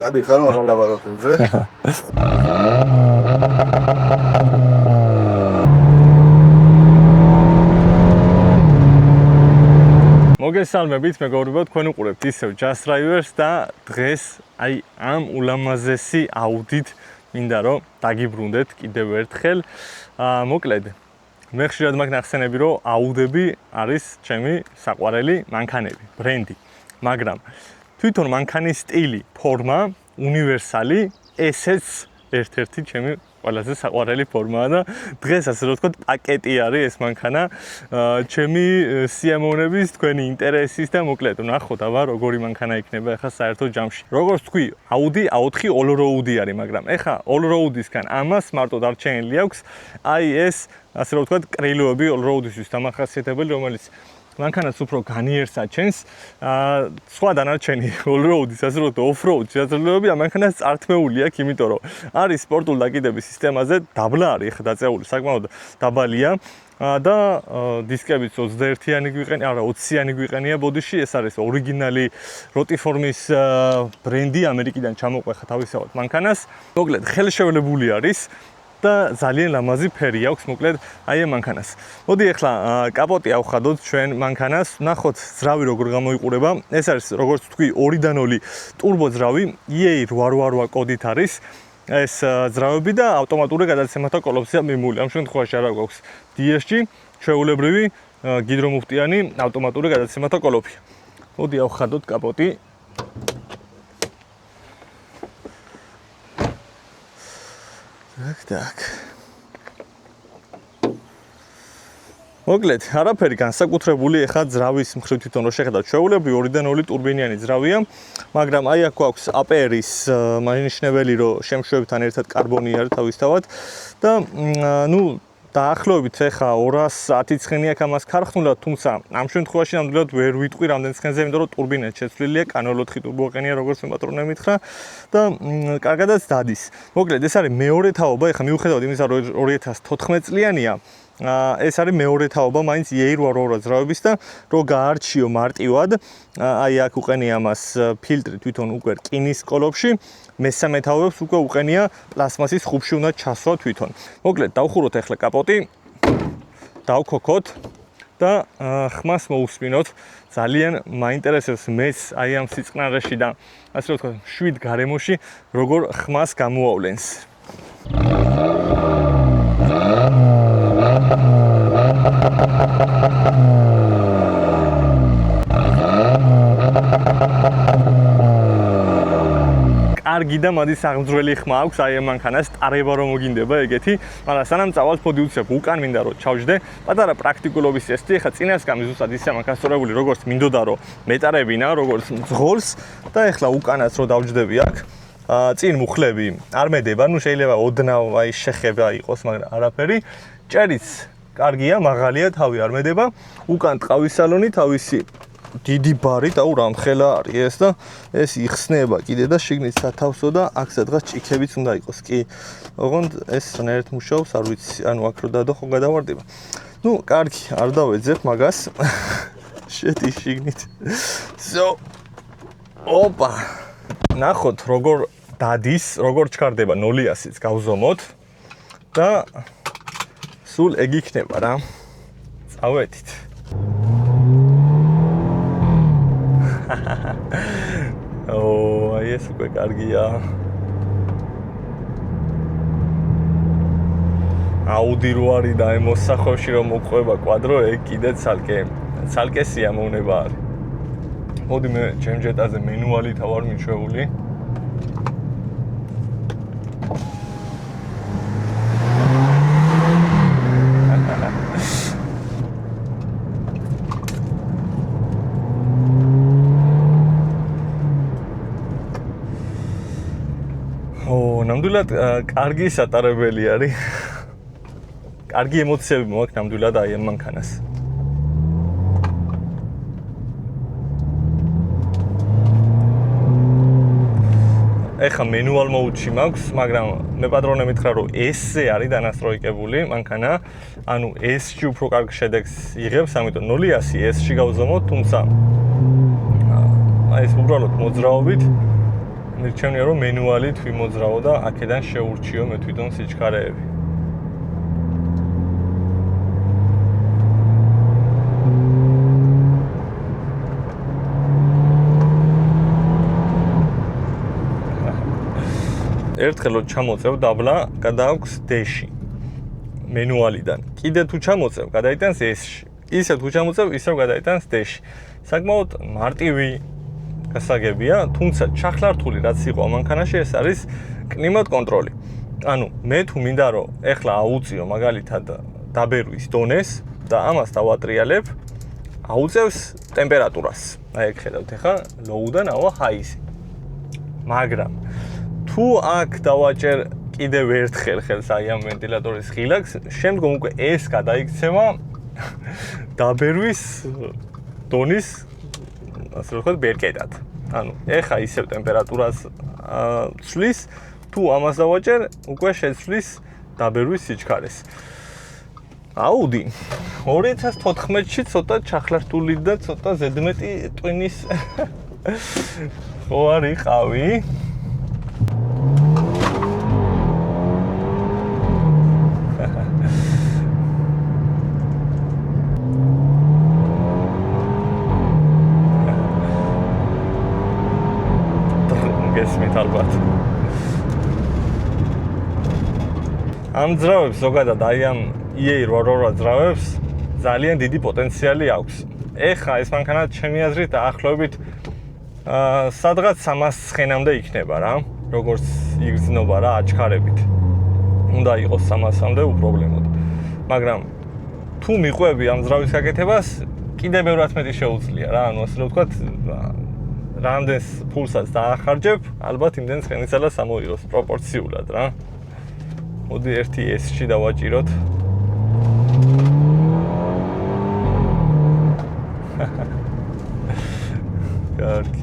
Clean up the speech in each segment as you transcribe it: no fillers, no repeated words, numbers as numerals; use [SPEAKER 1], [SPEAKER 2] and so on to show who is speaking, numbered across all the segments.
[SPEAKER 1] Hadi ხარ მაგალაბაროთზე. მოგესალმებით, მეგობრებო, თქვენ უყურებთ ისევ Just Drivers და დღეს აი ამ ულამაზესი აუდით მინდა რომ დაგიბრუნდეთ კიდევ ერთხელ. მოკლედ, მე ხშირად მაქვს ნახსენები, რომ აუდები არის ჩემი საყვარელი მანქანები, ბრენდი. მაგრამ თვითონ მანქანის სტილი, ფორმა, უნივერსალი, ესეც ერთ-ერთი ჩემი ყველაზე საყვარელი ფორმაა და დღეს ასე რომ ვთქვათ, პაკეტი არის ეს მანქანა ჩემი სიამოვნების, თქვენი ინტერესის და მოკლედ ნახოთ აბა როგორი მანქანა იქნება ახლა საერთო ჯამში. როგორც თქვი, Audi A4 all-road-ი არის, მაგრამ ახლა all-road-ისგან ამას მარტო დარჩენილი აქვს აი ეს ასე რომ ვთქვათ, კრილოები all-road-ისთვის დამახასიათებელი, რომელიც მანქანას უფრო განიერს აჩენს, სხვა დანარჩენი all-road-ის, ასე რომ off-road შესაძლებლობები ამ მანქანას წართმეული აქვს, იმიტომ რომ არის სპორტულ დაკიდების სისტემაზე, დაბლა არის ხა დაწეული, საკმაოდ დაბალია და დისკებიც 21-იანი გვიყენია, არა 20-იანი გვიყენია ბოდიში, ეს არის ორიგინალი როტიფორმის ბრენდი, ამერიკიდან ჩამოყვეხა თავისთავად მანქანას. მოკლედ, ხელშევლებული არის და ძალიან ლამაზი ფერი აქვს, მოკლედ აი ამ მანქანას. მოდი ახლა კაპოტი ავხადოთ ჩვენ მანქანას, ნახოთ ძრავი როგორ გამოიყურება. ეს არის როგორც თქვი 2-დან 0 ტურბო ძრავი, EA888 კოდით არის ეს ძრავები და ავტომატური გადაცემათა კოლოფია მიმული. ამ შემთხვევაში არა გვაქვს DSG, ჩვეულებრივი გიდრომუფტიანი ავტომატური გადაცემათა კოლოფია. მოდი ავხადოთ კაპოტი. Так. მოკლედ, არაფერი განსაკუთრებული ახლა ძრავის მხრივ თვითონ რო შეხედავთ, ჩვეულებრივი 2-დან 0 ტურბინიანი ძრავია, მაგრამ აი აქ გვაქვს APR-ის მანიშნებელი, რომ შემშვებთან ერთად კარბონი არის თავისთავად და დაახლოებით ახლა 210 ცხენი აქვს ამას ქარხნულად, თუმცა ამ შემთხვევაში ნამდვილად ვერ ვიტყვი რამდენ ცხენზე, იმიტომ რომ ტურბინა შეცვლილია, კანო 4 ტურბოყენია, როგორც მე პატრონე მითხრა და კარგადაც დადის. მოკლედ, ეს არის მეორე თაობა, ახლა მიუხედავად იმისა, რომ 2014 წლიანია, ეს არის მეორე თაობა მაინც EA888 ძრავების და რო გაარჩიო მარტივად, აი აქ უყენია ამას ფილტრი თვითონ უკვე რკინის კოლოფში, მესამე თაობებს უკვე უყენია პლასმასის ხუბში უნდა ჩასვა თვითონ. მოკლედ, დავხუროთ ახლა კაპოტი, დავქოქოთ და ხმას მოусმინოთ. ძალიან მაინტერესებს მეც აი ამ სიწყნარეში და ასე რომ ვთქვათ, შვიდ გარემოში როგორ ხმას გამოავლენს. კარგი და მადი საღმძვრელი ხმა აქვს აი ამ მანქანას, ტარება რომ მოგინდება ეგეთი, მაგრამ სანამ წავალ ფოდი უცებ უკან მინდა რომ ჩავჯდე, პატარა პრაქტიკულობის ტესტი, ახლა წინასკამი ზუსტად ისე მანქანასწორებული, როგორც მინდოდა რომ მეტარებინა, როგორც მძღოლს და ახლა უკანაც რომ დავჯდები აქ, წინ მუხლები არ მედება, შეიძლება ოდნავ აი შეხება იყოს, მაგრამ არაფერი. ჭერიც კარგია, მაღალია, თავი არ მედება. უკან ტყავის სალონი, თავისი დიდი ბარი და რამხელა არის ეს და ეს იხსნება კიდე და შიგნით სათავსო და აქ სადღაც ჭიქებიც უნდა იყოს. კი, ოღონდ ეს ნაერთ მუშაობს, არ ვიცი, ანუ აქ რო დადო ხო გადავარდება. კარგი, არ დავეძებ მაგას. შედი შიგნით. ოპა. ნახოთ როგორ დადის, როგორ ჩქარდება 0-ით გავზომოთ და სულ ეგ იქნება რა. წავედით. აი ეს უკვე კარგია. Audi რო არის და აი მოსახვევში რომ მოყვება კვადრო, ეგ კიდე ცალკე სიამოვნება არის. მოდი მე ჩემ ჯეტაზე მენუალით ავარ მიჩვეული. ნამდვილად კარგი სატარებელი არის. კარგი ემოციები მაქვს ნამდვილად აი ამ მანქანას. ეხა manual mode-ში მაქვს, მაგრამ მე პატრონე მითხრა რომ S-ზე არის დანასტროიკებული მანქანა, ანუ S-ში უფრო კარგ შედეგს იღებს, ამიტომ 0-100 S-ში გავზომოთ, თუმცა აი ეს უბრალოდ მოძრაობით მირჩევნია რომ მენუალით ვიმოძრავო და აქედან შეურჩიო მე თვითონ სიჩქარეები. ერთხელ რომ ჩამოწევ დაბლა, გადააქვს D-ში. მენუალიდან. კიდე თუ ჩამოწევ, გადაიტანს S-ში. ისევ თუ ჩამოწევ, ისევ გადაიტანს D-ში. საკმაოდ მარტივი გასაგებია, თუმცა ჩახლართული რაც იყო ამანქანაში, ეს არის კლიმატ კონტროლი. ანუ მე თუ მინდა რომ ეხლა აუწიო მაგალითად დაბერვის დონეს და ამას დავატრიალებ, აუწევს ტემპერატურას. აი ეგ ხედავთ ეხლა low-დან ავა high-ზე. მაგრამ თუ აქ დავაჭერ კიდევ ერთხელ ხელს აი ამ ვენტილატორის ღილაკს, შემდგომ უკვე ეს გადაიქცევა დაბერვის დონის ასე ვთქვათ ბერკეტად. ანუ ეხა ისევ ტემპერატურას ცვლის, თუ ამას დავაჭერ, უკვე შეცვლის დაბერვის სიჩქარეს. აუდი 2014-ში ცოტა ჩახლართული და ცოტა ზედმეტი ტვინის ხო არ იყავი. გესმით ალბათ. ამ ძრავებს ზოგადად აი ამ EA888 ძრავებს ძალიან დიდი პოტენციალი აქვს. ეხა ეს მანქანა ჩემი აზრით დაახლოებით სადღაც 300 ცხენამდე იქნება რა, როგორც იგრძნობა რა აჩქარებით. უნდა იყოს 300-მდე უპრობლემოდ. მაგრამ თუ მიყვები ამ ძრავის გაკეთებას, კიდევ ბევრად მეტი შეუძლია რა, ანუ ასე ვთქვათ, რამდენს ფულსაც დაახარჯებ, ალბათ იმდენ ცხენისალას ამოიღოს პროპორციულად რა. მოდი ერთი S-ში დავაჭიროთ. კარგი.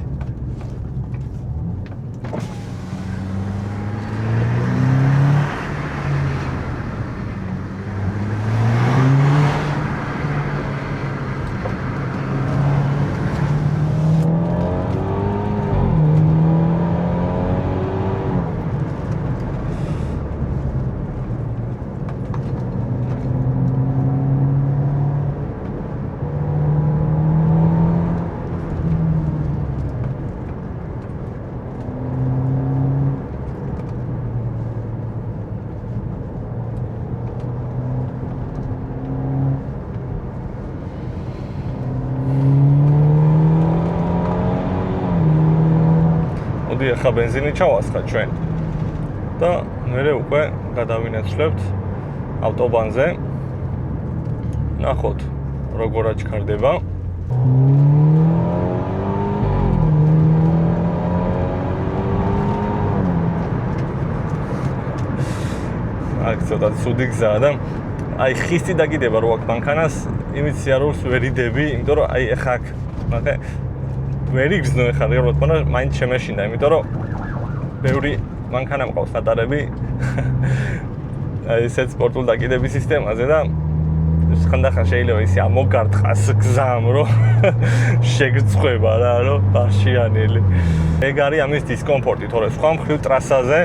[SPEAKER 1] ახლა ბენზინი ჩავასხა ჩვენ და მერე უკვე გადავინაცვლებთ ავტობანზე. ნახოთ როგორ აჩქარდება. აქ ცოტა ცუდი გზაა და აი ხისტი დაგიდება რო აქ მანქანას, იმით სიარულს ვერ იდები, იმიტომ რომ აი ახლა აქ მაგა ვერ იგრძნო ეხლა რეალურად მანქანა მაინც შემეშინდა, იმიტომ რომ ბევრი მანქანა მყავს ნატარები აი ესეც სპორტულ დაკიდების სისტემაზე და ხანდახან შეიძლება ისე ამოგარტყას გზამ რომ შეგწყვება რა რომ ბაშიანელი. ეგ არის ამის დისკომფორტი, თორე სხვა მხრივ ტრასაზე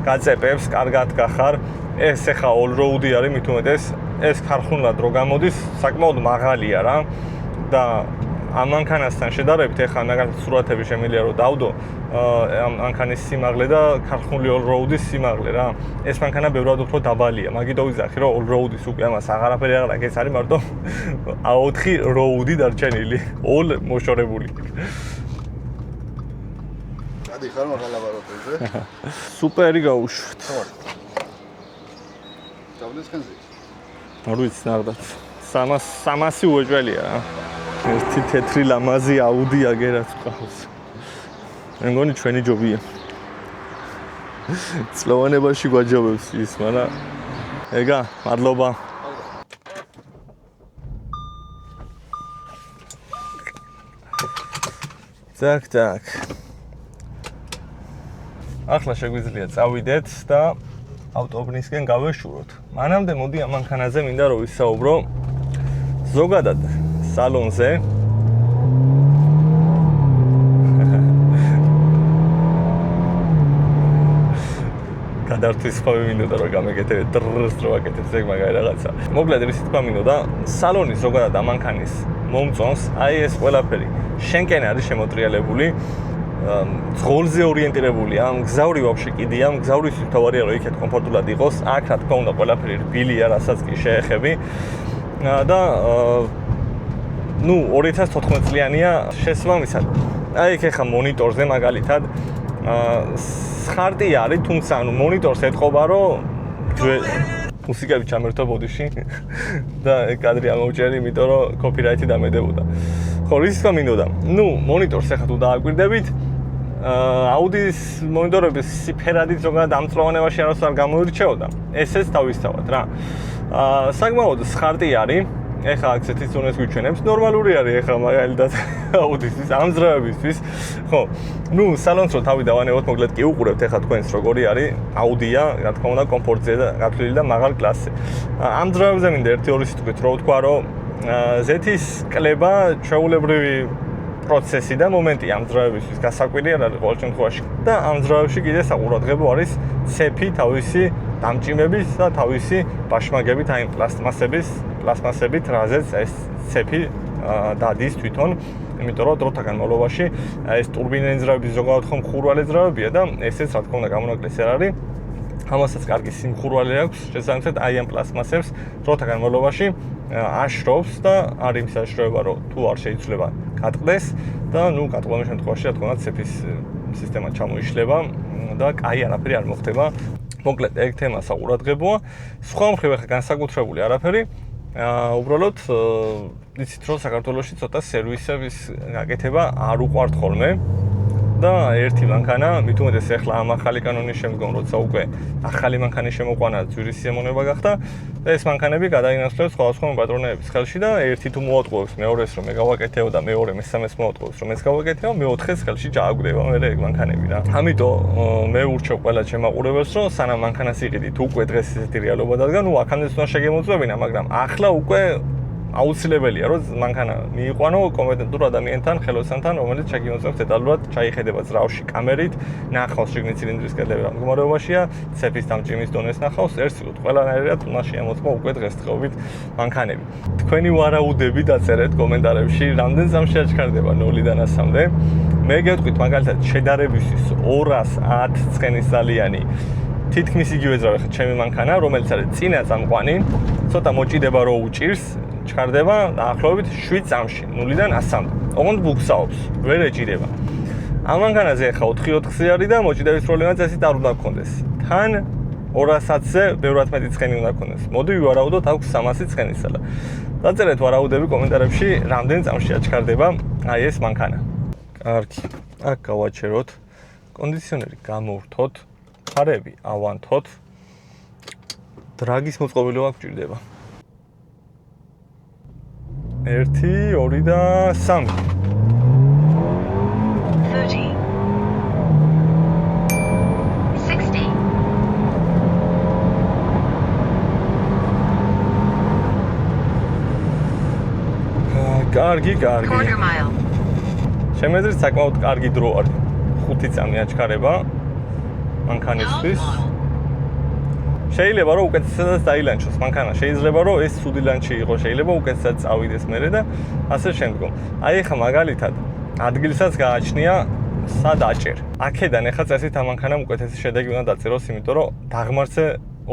[SPEAKER 1] გაწეპებს, კარგად გახარ. ეს ეხა all-road-ი არის მით უმეტეს, ეს ქარხნულად რო გამოდის, საკმაოდ მაღალია რა და ამ მანქანასთან შედარებით ეხლა მაგალითად სურათები შემიძლია რომ დავდო ამ მანქანის სიმაღლე და ქარხნული all-road-ის სიმაღლე რა. ეს მანქანა ბევრად უფრო დაბალია. მაგით ვიზახი რომ all-road-ის უკვე ამას აღარაფერი არ აქვს, ეს არის მარტო A4 road-ი დარჩენილი, all მოშორებული.
[SPEAKER 2] გადიხარ მაღალაბაროთებზე.
[SPEAKER 1] სუპერი გაუშვით.
[SPEAKER 2] დავდეს ხენზე.
[SPEAKER 1] არ ვიცი ნახდათ. 300 უეჭველია რა. ერთი თეთრი ლამაზი აუდი აგერაც ყავს. მე მგონი ჩვენი ჯობია. წლოვანებაში გვაჯობებს ის, მაგრამ ეგა, მადლობა. так. ახლა შეგვიძლია წავიდეთ და ავტობნისკენ გავეშუროთ. მანამდე მოდი ამ მანქანაზე მინდა რომ ვისაუბრო ზოგადად სალონზე. გადართვის ხომ მინდოდა რომ გამეკეთებ დრს რო აკეთებ ეგ მაგარი რაღაცა. მოკლედ ის თქვა მინდოდა სალონის ზოგადად ამანქანის მომწონს აი ეს ყველაფერი შენკენ არის შემოტრიალებული ძღოლზე ორიენტირებულია, მგზავრი ვაფშე კიდია, მგზავრისთვის თავარია რომ იქეთ კომფორტულად იყოს, აქ რა თქმა უნდა ყველაფერი რბილია, რასაც კი შეეხები და ნუ 2014 წლიანია შესაბამისად. აი იქ ახლა მონიტორზე მაგალითად ხარტი არის, თუმცა ანუ მონიტორს ეთყობა რომ მუსიკები ჩამერთვა ბოდიში და კადრი ამოვჭერი, იმიტომ რომ კოპირაიტი დამედებოდა. ხო, ის თქვა მინდოდა. ნუ მონიტორს ახლა თუ დააკვირდებით აუდის მონიტორების სიფერადით ზოგადად ამწლოვანებაში არასდროს არ გამოირჩეოდა. ესეც თავისთავად რა. საკმაოდ ხარტი არის. ეხლა აქცეთის ზონას გვიჩვენებს. ნორმალური არის ეხლა მაგალითად აუდისთვის, ამძრავებისთვის. ხო. ნუ სალონს რო თავი დავანებოთ, მოკლედ კი უყურებთ ეხლა თქვენს როგორი არის აუდია, რა თქმა უნდა, კომფორტზე და გათვლილი და მაღალ კლასზე. ამძრავებზე მინდა 1-2 სიტყვით რო ვთქვა, რომ ზეთის კლება ჩვეულებრივი პროცესი და მომენტი ამძრავებისთვის გასაკვირი არ არის ყოველ შემთხვევაში. და ამძრავებში კიდე საყურადღებო არის ცეფი თავისი დამჭიმების და თავისი ბაშმაგებით, აი პლასმასებით, რაზეც ეს ცეფი დადის თვითონ, იმიტომ რომ დროთა განმავლობაში ეს ტურბინების ძრავების ზოგადად ხომ ხურვალე ძრავებია და ესეც რა თქმა უნდა გამონაკლისი არ არის. ამასაც კარგი სიმხურვალე აქვს, შესაბამისად აი ამ პლასმასებს დროთა განმავლობაში აშრობს და არის იმის აშროება, რომ თუ არ შეიძლება გატყდეს და ნუ გატყვის შემთხვევაში რა თქმა უნდა ცეფის სისტემა ჩამოიშლება და კაი არაფერი არ მოხდება. მოკლედ ეგ თემა საყურადღებოა. სხვა მხრივ ახლა განსაკუთრებული არაფერი. უბრალოდ იცით რომ საქართველოში ცოტა სერვისების გაკეთება არ უყვართ ხოლმე და ერთი მანქანა, მით უმეტეს ახლა ამ ახალი კანონის შემდგომ, როცა უკვე ახალი მანქანის შემოყვანა ძვირის სიამოვნება გახდა და ეს მანქანები გადაინაცვლეს სხვადასხვა პატრონების ხელში და ერთი თუ მოატყუებს მეორეს რომ მე გავაკეთეო და მეორე მესამეს მოატყუებს რომ ეს გავაკეთეო, მეოთხეს ხელში ჩააგდება მე ეგ მანქანები რა. ამიტომ მე ურჩევ ყველა ჩემაყურებელს რომ სანამ მანქანას იყიდით უკვე დღეს ესეთი რეალობა დადგა, ნუ აქამდე უნდა შეგემოწმებინა, მაგრამ ახლა უკვე აუცილებელია რომ მანქანა მიიყვანო კომპეტენტურ ადამიანთან, ხელოსანთან, რომელიც შეგიმოწმებს დეტალურად, ჩაიხედება ძრავში კამერით, ნახავს შიგნით ცილინდრის კედლები რა მდგომარეობაშია, ცეფის დამჭიმის დონეს ნახავს, ერთსიგოთ ყველანაირად უნდა შეამოწმო უკვე დღესდღეობით მანქანები. თქვენი ვარაუდები დაწერეთ კომენტარებში, რამდენ წამში აჩქარდება 0-დან 100-მდე. მე გეტყვით მაგალითად შედარებისთვის 210 ცხენისძალიანი თითქმის იგივე ძრავი ხა ჩემი მანქანა, რომელიც არის წინა წამყვანი, ცოტა მოჭიდება რო უჭირს, ჩქარდება დაახლოებით 7 წამში 0-დან 100-მდე. ოღონდ ბუქსაობს, ვერ ეჭიდება. ამ მანქანაზე ახლა 4-4-ზე არის და მოჭიდების პრობლემა წესით არ უნდა გქონდეს. თან 200-ზე ბევრად მეტი ცხენი უნდა გქონდეს. მოდი ვივარაუდოთ აქვს 300 ცხენისალა. დაწერეთ ვარაუდები კომენტარებში, რამდენ წამში აჩქარდება აი ეს მანქანა. კარგი. აქ გავაჩეროთ. კონდიციონერი გამოვრთოთ. ფარები ავანთოთ. დრაგის მოწყობილობა გვჭირდება. 1, 2 და 3.
[SPEAKER 3] 30, 60.
[SPEAKER 1] კარგი.
[SPEAKER 3] Quarter mile.
[SPEAKER 1] შემეძრით საკმაოდ კარგი დრო არის. 5 წამი აჩქარება მანქანისთვის. შეიძლება რომ უკეთესადაც დაილანჩოს მანქანა, შეიძლება რომ ეს ცუდი ლანჩი იყოს, შეიძლება უკეთესად წავიდეს მერე და ასე შემდგომ. აი ახლა მაგალითად ადგილსაც გააჩნია სად აჭერ. აქედან ახლა წესით ამ მანქანამ უკეთესი შედეგი უნდა დაწეროს, იმიტომ რომ დაღმართზე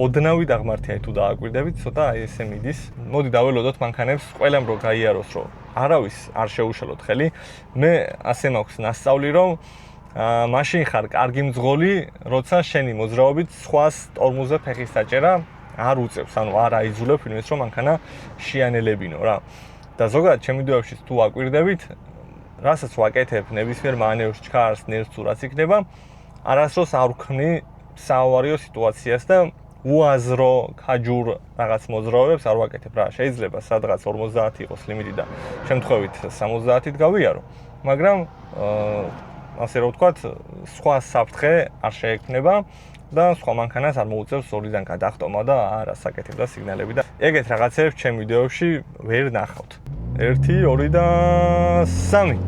[SPEAKER 1] ოდნავი დაღმართია თუ დააკვირდებით, ცოტა აი ესე მიდის. მოდი დაველოდოთ მანქანებს, ყველამ რო გაიაროს, რომ არავის არ შეუშალოთ ხელი. მე ასე მაქვს ნასწავლი, რომ მაშინ ხარ კარგი მძღოლი, როცა შენი მოძრაობით სხვას ტორმუზე ფეხის დაჭერა არ უწევს, ანუ არ აიძულებ იმის რომ მანქანა შეანელებინო რა. და ზოგადად ჩემი დევებში თუ აკვირდებით, რასაც ვაკეთებ ნებისმიერ მანევრს, ჩქარს, ნერს თუ რაც იქნება, არასდროს არ ვქმნი საავარიო სიტუაციას და უაზრო, ქაჯურ რაღაც მოძრაობებს არ ვაკეთებ რა. შეიძლება სადღაც 50 იყოს ლიმიტი და შემთხვევით 70-ით გავიარო, მაგრამ ასე რომ ვთქვათ, სხვა საფრთხე არ შეექმნება და სხვა მანქანას არ მოუწევს ზოლიდან გადახტომა და არას აკეთებდა სიგნალები და ეგეთ რაღაცებს ჩემ ვიდეოებში ვერ ნახავთ. 1, 2 და 3.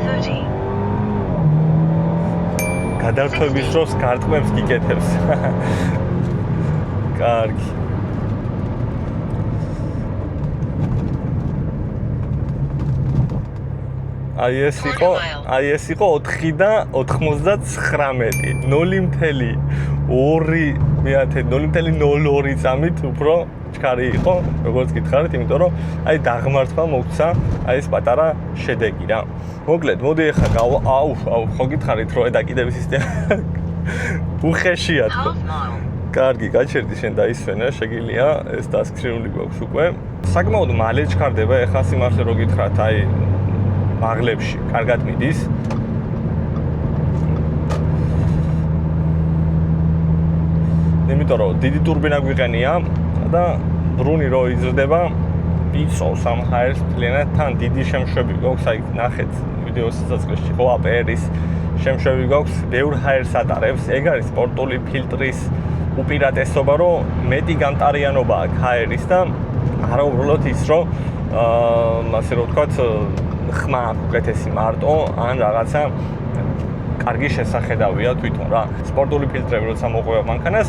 [SPEAKER 3] 30.
[SPEAKER 1] გადართვების დროს გარტყმებს გიკეთებს. კარგი. აი ეს იყო 4 და 99, 0.02 წამით უფრო ჩქარი იყო, როგორც გითხარით, იმიტომ რომ აი დაღმართვა მოგცა აი ეს პატარა შედეგი რა. მოკლედ, მოდი ახლა ხო გითხარით რომ ედაკიდების სისტემა უხეშია თქო. კარგი, გაჩერდი შენ დაისვენე, შეგიძლია ეს დასკრინული გვაქვს უკვე. საკმაოდ მალე ჩქარდება, ახლა სიმართლე რო გითხრათ, აი მაღლებში კარგად მიდის. იმიტომ რომ დიდი ტურბინა გვიყენია და ბრუნი რო იზრდება, იწოვს ამ ჰაერს მთლიანად, თან დიდი შემშვები გვაქვს, აი ნახეთ ვიდეოს სიცოცხლეში ხო აპერის შემშვები გვაქვს, ბევრ ჰაერს ატარებს, ეგ არის სპორტული ფილტრის უპირატესობა, რომ მეტი გამტარიანობა აქვს ჰაერის და არა უბრალოდ ის, რომ ასე რომ ვთქვათ, ხმა უკეთესი მარტო ან რაღაცა კარგი შესახედავია თვითონ რა. სპორტული ფილტრები როცა მოყვება მანქანას,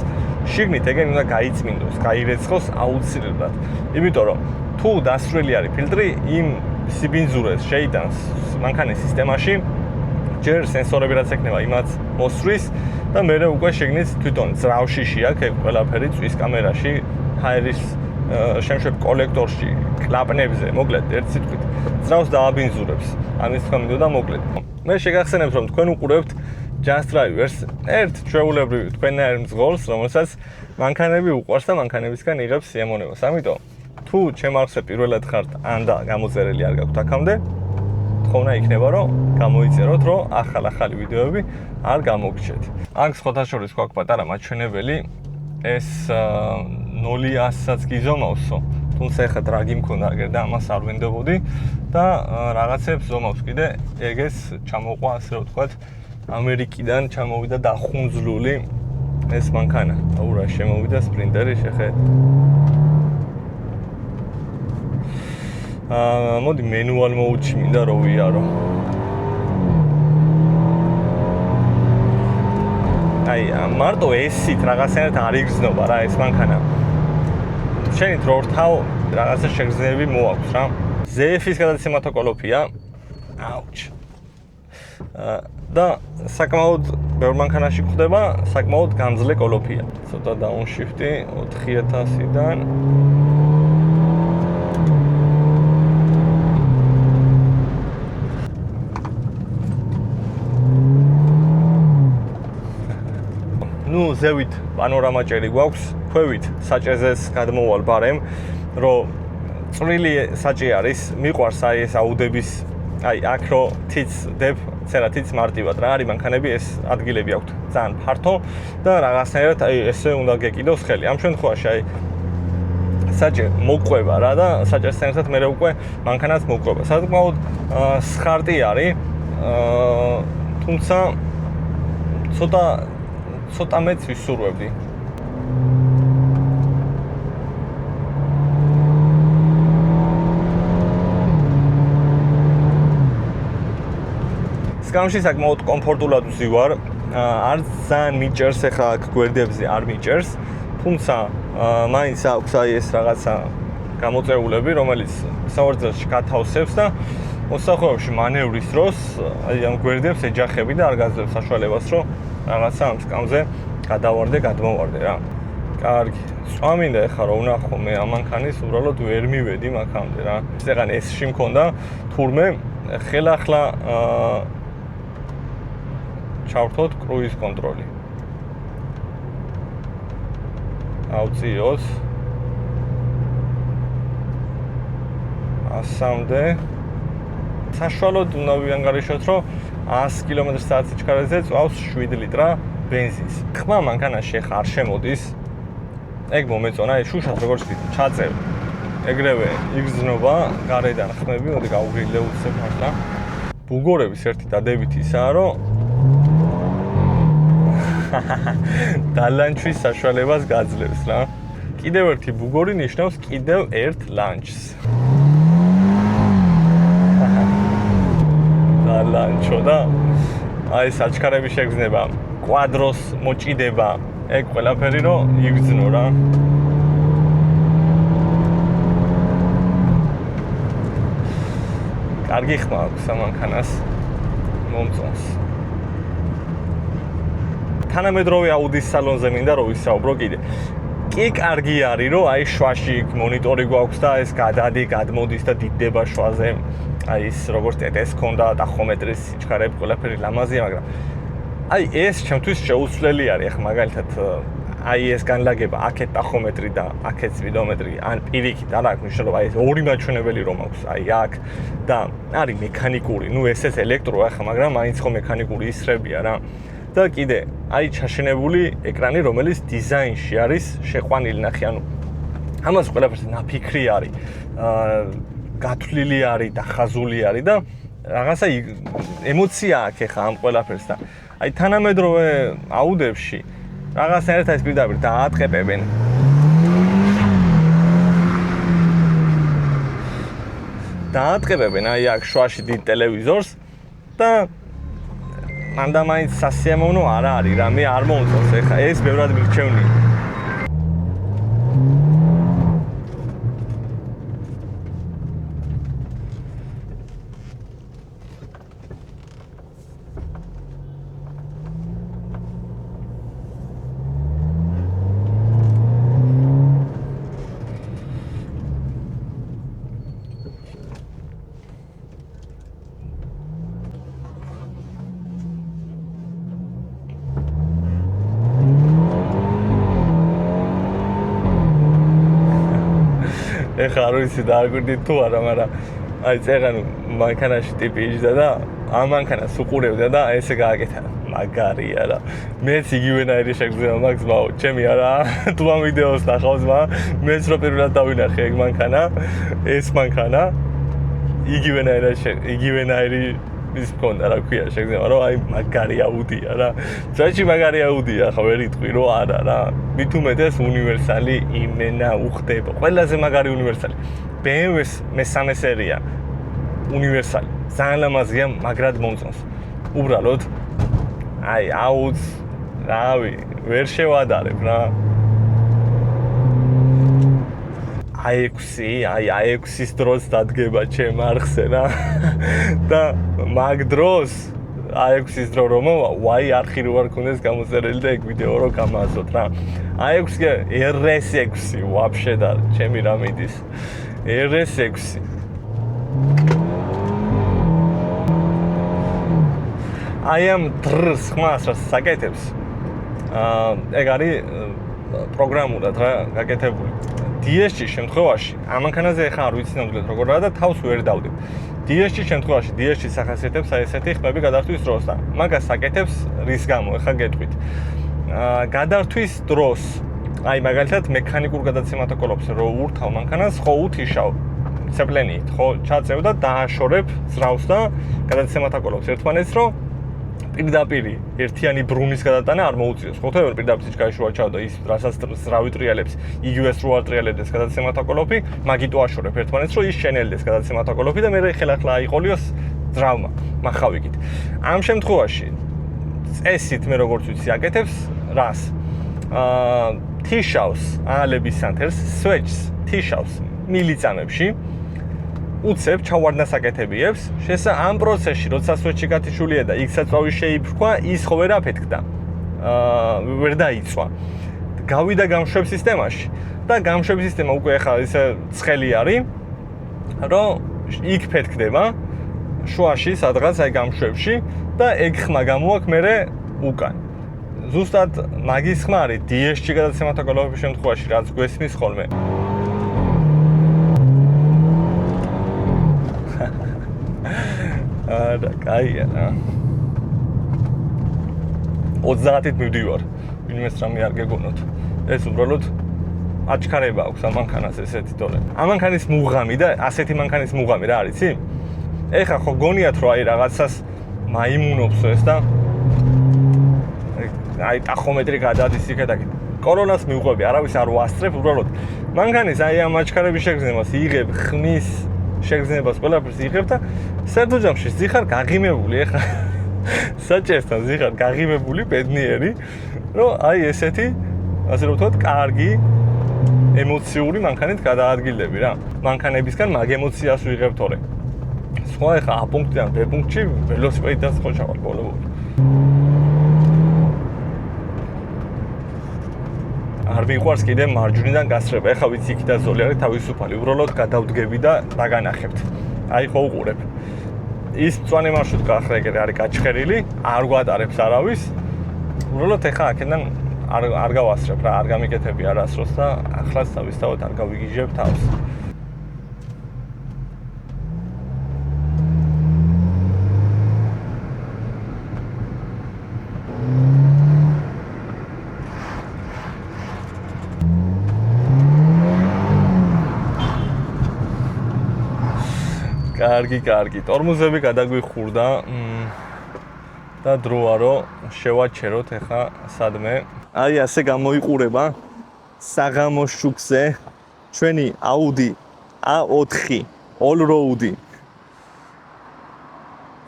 [SPEAKER 1] შიგნით ეგენ უნდა გაიწმინდოს, გაირეცხოს აუცილებლად. იმიტომ რომ თუ დასრული არის ფილტრი, იმ სიბინძურეს შეიტანს მანქანის სისტემაში, ჯერ სენსორები რაც ექნება იმაც მოსვრის და მერე უკვე შიგნით თვითონ ძრავშიში აქვს ეგ ყველაფერი წვის კამერაში, ჰაერის შემშვებ კოლექტორში, კლაპნებზე, მოკლედ ერთ სიტყვით ძრავს დააბინძურებს. ამის თქვა მინდოდა მოკლედ. მე შეგახსენებთ რომ თქვენ უყურებთ Just Drivers, ერთ ჩვეულებრივ თქვენნაირ მძღოლს, რომელსაც მანქანები უყვარს და მანქანებისგან იღებს სიამოვნებას. ამიტომ თუ ჩემ არხზე პირველად ხართ ან და გამოწერილი არ გაქვთ აქამდე, თხოვნა იქნება რომ გამოიწეროთ, რომ ახალი ვიდეოები არ გამოგრჩეთ. აქ სხვათაშორის გვაქვს პატარა მაჩვენებელი, ეს 0-100-საც გიზომავსო, თუმცა ეხლა დრაგი მქონდა, აგერ და ამას არ ვენდებოდი და რაღაცებს ზომავს კიდე, ეგეს ჩამოყვა, ასე რომ ვთქვათ, ამერიკიდან ჩამოვიდა დახუნძლული ეს მანქანა. აუ რა შემოვიდა სპრინტერი, შეხედეთ. მოდი მენუალ მოუდში მინდა რომ ვიარო. აი, მარტო ესით რაღაცნაირად არ იგრძნობა რა ეს მანქანა. შენით რო რთავ რაღაცა შეგრძნები მოაქვს რა. ZF-ის გადაცემათა კოლოფია. აუჩ. და საკმაოდ ბევრ მანქანაში გვხდება, საკმაოდ გამძლე კოლოფია. ცოტა დაუნშიფტი 4000-დან ну, ზევით პანორამაჭერი გვაქვს, ქვევით საჭეზეს გადმოვალ ბარემ, რომ წვრილი საჭი არის, მიყვარს აი ეს აუდების, აი აქ რო თიც დებ, ცერათიც მარტივად რა არის მანქანები, ეს ადგილები აქვთ ძალიან ფართო და რაღაცნაირად აი ესე უნდა გეკიდოს ხელი. ამ შემთხვევაში აი საჭე მოყვება რა და საჭესთან ერთად მე უკვე მანქანაც მოყვება. საკმაოდ სხარტი არის, თუმცა ცოტა მეც ვისურვებდი. სკამში საკმაოდ კომფორტულად ვზივარ. არც ძალიან მიჭერს, ეხლა აქ გვერდებზე არ მიჭერს, თუმცა მაინც აქვს აი ეს რაღაცა გამოწეულები, რომელიც საერთოდ გათავსებს და მოსახვევებში მანევრის დროს აი ამ გვერდებს ეჯახები და არ გაძლევს საშუალებას, რომ რაღაცა ამ სკამზე გადავარდე, გადმოვარდე რა. კარგი. წვამინდა ეხლა რომ ვნახო მე ამ მანქანის, უბრალოდ ვერ მივედი მაგამდე რა. ზეღან S-ში მქონდა თურმე ხელახლა ჩავთოთ კრუიზ კონტროლი. ავწიოს 100-მდე. საშუალოდ უნდა ვიანგარიშოთ, რომ 100 კმ/სთ სიჩქარეზე წვავს 7 ლიტრა ბენზინს. ხმა მანქანაში ახლა არ შემოდის. ეგ მომეწონა, ეს შუშად როგორც ვთქვი, ჩაწევ. ეგრევე იგრძნობა გარედან ხმები, მოდი გავუგრილე უცებ მართლა. ბუგორების ერთი დადებითი ისაა, რომ დალანჩვის საშუალებას გაძლევს რა. კიდევ ერთი ბუგორი ნიშნავს კიდევ ერთ ლანჩს. დალანჩო და აი საჩქარების შეგრძნება კვადროს მოჭიდება, ეგ ყველაფერი რომ იგრძნო რა. კარგი ხმა აქვს ამანქანას მომწონს. თანამედროვე აუდის სალონზე მინდა რომ ვისაუბრო კიდე. კი კარგი არის რომ აი შვაში მონიტორი გვაქვს და ეს გადადი, გადმოდის და დიდდება შვაზე. აი ის როგორც TTS ქონდა ტახომეტრის სიჩქარეები ყველაფერი ლამაზია, მაგრამ აი ეს ჩემთვის შეუცვლელი არის. ახლა მაგალითად აი ეს განლაგება, აქეთ ტახომეტრი და აქეთ სპიდომეტრი, ან პირიქით არ აქვს მნიშვნელობა, აი ეს ორი მაჩვენებელი რომ აქვს, აი აქ და არის მექანიკური, ну ესეც ელექტრო ახლა, მაგრამ მაინც ხო მექანიკური ისრებია რა. და კიდე, აი ჩაშენებული ეკრანი, რომელიც დიზაინში არის შეყვანილი, ნახე, ანუ ამას ყველაფერს ნაფიქრი არის, გათვლილი არის, დახაზული არის და რაღაცა ემოცია აქვს ახლა ამ ყველაფერს და აი თანამედროვე აუდებში რაღაცნაირად ეს პირდაპირ დაატყეპებენ. დაატყეპებენ აი აქ შვაში დიდ ტელევიზორს და მანდა მაინც სასიამოვნო არ არის რა, მე არ მომწონს ეხა ეს ბევრად მირჩევნია. ეხლა არ ვიცი დააგვირდით თუ არა, მაგრამ აი წერან მანქანაში ტიპი იჯდა და ამ მანქანას უყურებდა და ესე გააკეთა. მაგარია რა. მეც იგივენაირი შეგრძნება მაქვს, ბაო, ჩემი არა. თუ ამ ვიდეოს ნახავს, მეც რო პირველად დავინახე ეგ მანქანა, ეს მანქანა იგივენაირი ის მქონდა რა ქვია შეგრძნება, რომ აი მაგარი აუდია რა. ძაჭი მაგარი აუდია, ხო ვერ იტყვი რომ არა რა. მით უმეტეს უნივერსალი იმენა უხდება. ყველაზე მაგარი უნივერსალი. BMW-ს მესამე სერია უნივერსალი. ძალიან ლამაზია, მაგრად მომწონს. უბრალოდ აი აუდს რავი, ვერ შევადარებ რა. i6-ის დროს დადგება ჩემ არხზე რა. და მაგ დროს i6-ის დრო რომ მოვა, ვაი არხი რო არ ქონდეს გამოწერილი და ეგ ვიდეო რო გამააზროთ რა. i6-ი RS6 ვაფშე და ჩემი რა მიდის. RS6. აი ამ დრს ხმას რა საკეთებს. ეგ არის პროგრამულად რა გაკეთებული. DS-ში შემთხვევაში, ამ მანქანაზე ახლა არ ვიცი ნამდვილად როგორ რა და თავს ვერ დავდებ. DS-ში შემთხვევაში, DS-ში სახასიათებს აი ესეთი ხმები გადართვის დროს და მაგას საკეთებს რის გამო, ახლა გეტყვით. გადართვის დროს, აი მაგალითად მექანიკურ გადაცემათა კოლოფს რო ურთავ მანქანას, ხო უთიშავ ცეპლენით, ხო ჩაწევ და დააშორებ ძრავს და გადაცემათა კოლოფს ერთმანეთს რო პირდაპირ ერთიანი ბრუნის გადატანა არ მოუწიოს. ხო თორემ პირდაპირ სიჩქარეში ვაჩავ და ის რასაც ზრავი ტრიალებს, იგივეს რო არ ტრიალებდეს გადაცემათა კოლოფი, მაგიტო აშორებ ერთმანეთს რომ ის შენელდეს გადაცემათა კოლოფი და მე ხელახლა აიყოლიოს ძრავმა, მახავიკით. ამ შემთხვევაში წესით მე როგორც ვიცი აკეთებს რას? თიშავს ალების სანთელს, სვეჩს თიშავს მილიწამებში. უცებ ჩავარდნას აკეთებიებს, ამ პროცესში, როცა სვეჩი გათიშულია და იქ საწვავი შეიფრქვა, ის ხო ვერ აფეთქდა. ვერ დაიწვა. გავიდა გამშვებ სისტემაში და გამშვების სისტემა უკვე ახლა ისე ცხელი არის, რომ იქ ფეთქდება შუაში სადღაც აი გამშვებში და ეგ ხმა გამოაქვს მერე უკან. ზუსტად მაგის ხმა არის DS-ში გადაცემათა კოლოფის შემთხვევაში, რაც გვესმის ხოლმე. არა, კაია რა. 30-ით მივდივარ. ვინმეს რამე არ გეგონოთ. ეს უბრალოდ აჩქარება აქვს ამ მანქანას ესეთი თორე. ამ მანქანის მუღამი და ასეთი მანქანის მუღამი რა არის, იცი? ეხა ხო გონიათ რომ აი რაღაცას მაიმუნობს ეს და აი ტახომეტრი გადადის იქეთ-აქეთ. კორონას მივყვები, არავის არ ვასწრებ, უბრალოდ მანქანის აი ამ აჩქარების შეგრძნებას იღებ, ხმის შეგრძნებას ყველაფერს იღებ და სერდუჯამში ზიხარ გაღიმებული ეხა საჭესთან ზიხარ გაღიმებული ბედნიერი, რომ აი ესეთი, ასე რომ ვთქვათ, კარგი ემოციური მანქანით გადაადგილდები რა. მანქანებისგან მაგ ემოციას ვიღებ თორე. სხვა ეხა A პუნქტიდან B პუნქტში ველოსიპედით ხო ჩავალ ბოლო-ბოლო. არ მიყვარს კიდე მარჯვნიდან გასრება. ეხა ვიცი იქ და ზოლი არის თავისუფალი. უბრალოდ გადავდგები და დაგანახებთ. აი ხო უყურებ. ის მწვანე მარშრუტკა ახლა ეგრე არის გაჩხერილი, არ გვატარებს არავის. უბრალოდ ეხა აქედან არ გავასრებ რა, არ გამიკეთები არასდროს და ახლაც თავისთავად არ გავიგიჟებ თავს. კარგი, ტორმუზები გადაგვიხურდა და დროა რომ შევაჩეროთ ეხა სადმე. აი ასე გამოიყურება საღამოს შუქზე ჩვენი Audi A4 all-road.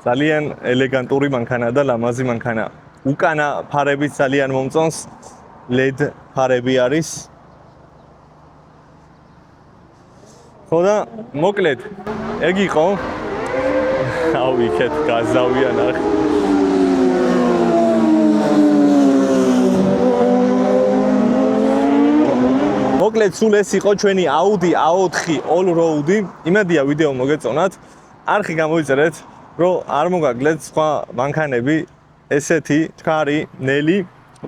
[SPEAKER 1] ძალიან ელეგანტური მანქანა და ლამაზი მანქანა. უკანა ფარები ძალიან მომწონს, LED ფარები არის. ხო და მოკლედ ეგ იყო. აუ იქეთ გაზავია ნახე. მოკლედ სულ ეს იყო ჩვენი Audi A4 all-road. იმედია ვიდეო მოგეწონათ. არხი გამოიწერეთ, რომ არ მოგაგლეთ სხვა მანქანები ესეთი ჩქარი, ნელი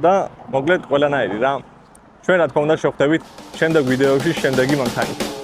[SPEAKER 1] და მოკლედ ყველანაირი რა. ჩვენ რა თქმა უნდა შევხვდებით შემდეგ ვიდეოში შემდეგი მანქანით.